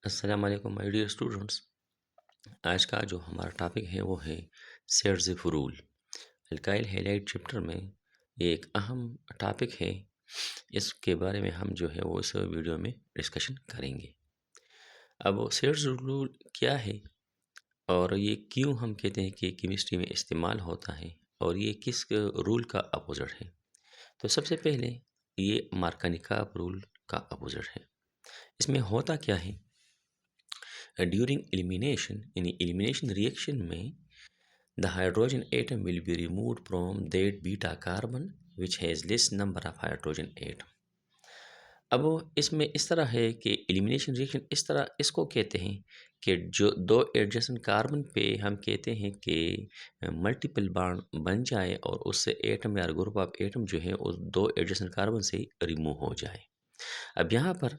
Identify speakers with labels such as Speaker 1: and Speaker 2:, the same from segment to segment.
Speaker 1: अस्सलाम वालेकुम my dear students. आज का जो हमारा टॉपिक है वो है सेर्ज़ फ़ुरूल। अल्काइल हैलाइड चैप्टर में ये एक अहम टॉपिक है। इसके बारे में हम जो है वो इस वीडियो में डिस्कशन करेंगे। अब सेर्ज़ फ़ुरूल क्या है और ये क्यों हम कहते हैं कि केमिस्ट्री में इस्तेमाल होता है और ये किस रूल का अपोज़िट है। तो सबसे पहले ये मार्कोनिका रूल का अपोज़िट है। इसमें होता क्या है, ड्यूरिंग एलिमिनेशन यानी एलिमिनेशन रिएक्शन में the hydrogen atom will be removed from that beta carbon which has less number of hydrogen atom। अब वो इसमें इस तरह है कि एलिमिनेशन रिएक्शन इस तरह इसको कहते हैं कि जो दो एडजेसेंट कार्बन पे हम कहते हैं कि मल्टीपल बॉन्ड बन जाए और उससे एटम या ग्रुप ऑफ एटम जो है उस दो एडजेसेंट कार्बन से रिमूव हो जाए। अब यहाँ पर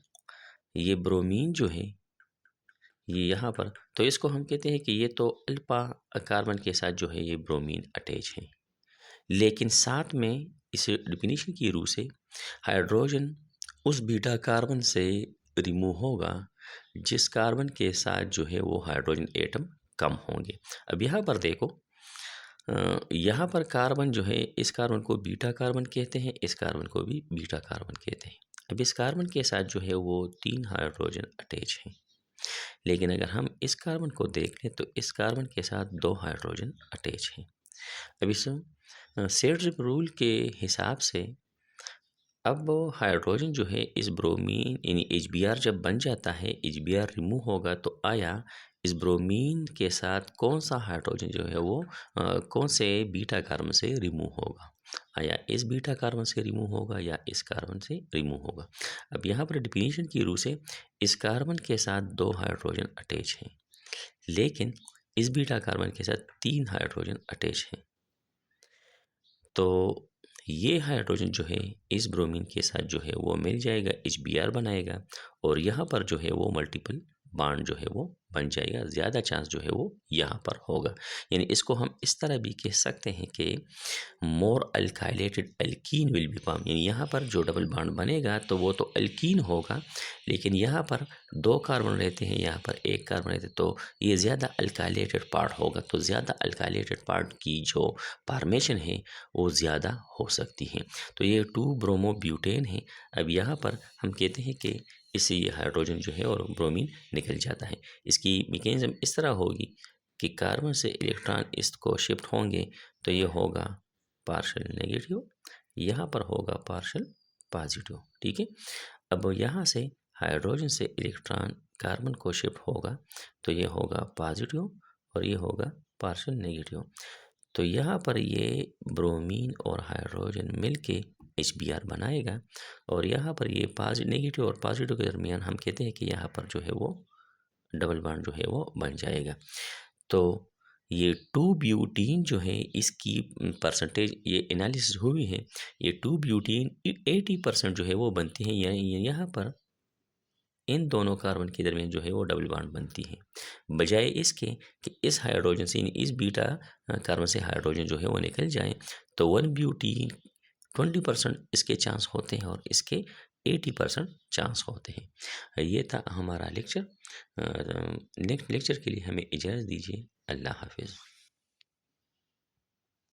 Speaker 1: ये ब्रोमीन जो है ये यहाँ पर, तो इसको हम कहते हैं कि ये तो अल्फा कार्बन के साथ जो है ये ब्रोमीन अटैच है, लेकिन साथ में इस डिफिनीशन की रूह से हाइड्रोजन उस बीटा कार्बन से रिमूव होगा जिस कार्बन के साथ जो है वो हाइड्रोजन एटम कम होंगे। अब यहाँ पर देखो, यहाँ पर कार्बन जो है इस कार्बन को बीटा कार्बन कहते हैं, इस कार्बन को भी बीटा कार्बन कहते हैं। अब इस कार्बन के साथ जो है वो 3 हाइड्रोजन अटैच हैं, लेकिन अगर हम इस कार्बन को देख लें तो इस कार्बन के साथ 2 हाइड्रोजन अटैच हैं। अब इस सेड्रिप रूल के हिसाब से अब वो हाइड्रोजन जो है इस ब्रोमीन यानी HBr जब बन जाता है, HBr रिमूव होगा तो आया इस ब्रोमीन के साथ कौन सा हाइड्रोजन जो है वो कौन से बीटा कार्बन से रिमूव होगा, आया इस बीटा कार्बन से रिमूव होगा या इस कार्बन से रिमूव होगा। अब यहाँ पर डिफिनीशन की रूह से इस कार्बन के साथ 2 हाइड्रोजन अटैच हैं, लेकिन इस बीटा कार्बन के साथ 3 हाइड्रोजन अटैच हैं। तो ये हाइड्रोजन जो है इस ब्रोमीन के साथ जो है वो मिल जाएगा, HBr बनाएगा और यहाँ पर जो है वो मल्टीपल बॉन्ड जो है वो बन जाएगा। ज़्यादा चांस जो है वो यहाँ पर होगा। यानी इसको हम इस तरह भी कह सकते हैं कि मोर अल्काइलेटेड अल्कीन विल बी फॉर्म, यानी यहाँ पर जो डबल बॉन्ड बनेगा तो वो तो अल्कीन होगा, लेकिन यहाँ पर 2 कार्बन रहते हैं, यहाँ पर 1 कार्बन रहते हैं, तो ये ज़्यादा अल्काइलेटेड पार्ट होगा। तो ज़्यादा अल्काइलेटेड पार्ट की जो फॉर्मेशन है वो ज़्यादा हो सकती है। तो ये 2 ब्रोमो ब्यूटेन है। अब यहाँ पर हम कहते हैं कि इससे ये हाइड्रोजन जो है और ब्रोमीन निकल जाता है। इसकी मैकेनिज्म इस तरह होगी कि कार्बन से इलेक्ट्रॉन इसको शिफ्ट होंगे तो ये होगा पार्शियल नेगेटिव, यहाँ पर होगा पार्शियल पॉजिटिव। ठीक है। अब यहाँ से हाइड्रोजन से इलेक्ट्रॉन कार्बन को शिफ्ट होगा तो ये होगा पॉजिटिव और ये होगा पार्शियल नेगेटिव। तो यहाँ पर ये ब्रोमीन और हाइड्रोजन मिलके HBr बनाएगा और यहाँ पर ये नेगेटिव और पॉजिटिव के दरमियान हम कहते हैं कि यहाँ पर जो है वो डबल बॉन्ड जो है वो बन जाएगा। तो ये 2 ब्यूटीन जो है इसकी परसेंटेज ये एनालिसिस हुई है, ये 2 ब्यूटीन 80% जो है वो बनती है। यहाँ पर इन दोनों कार्बन के दरमियान जो है वो डबल बॉन्ड बनती है, बजाय इसके कि इस हाइड्रोजन से इस बीटा कार्बन से हाइड्रोजन जो है वो निकल जाए। तो 1 ब्यूटीन 20% इसके चांस होते हैं और इसके 80% चांस होते हैं। ये था हमारा लेक्चर। नेक्स्ट लेक्चर के लिए हमें इजाज़त दीजिए। अल्लाह हाफिज़।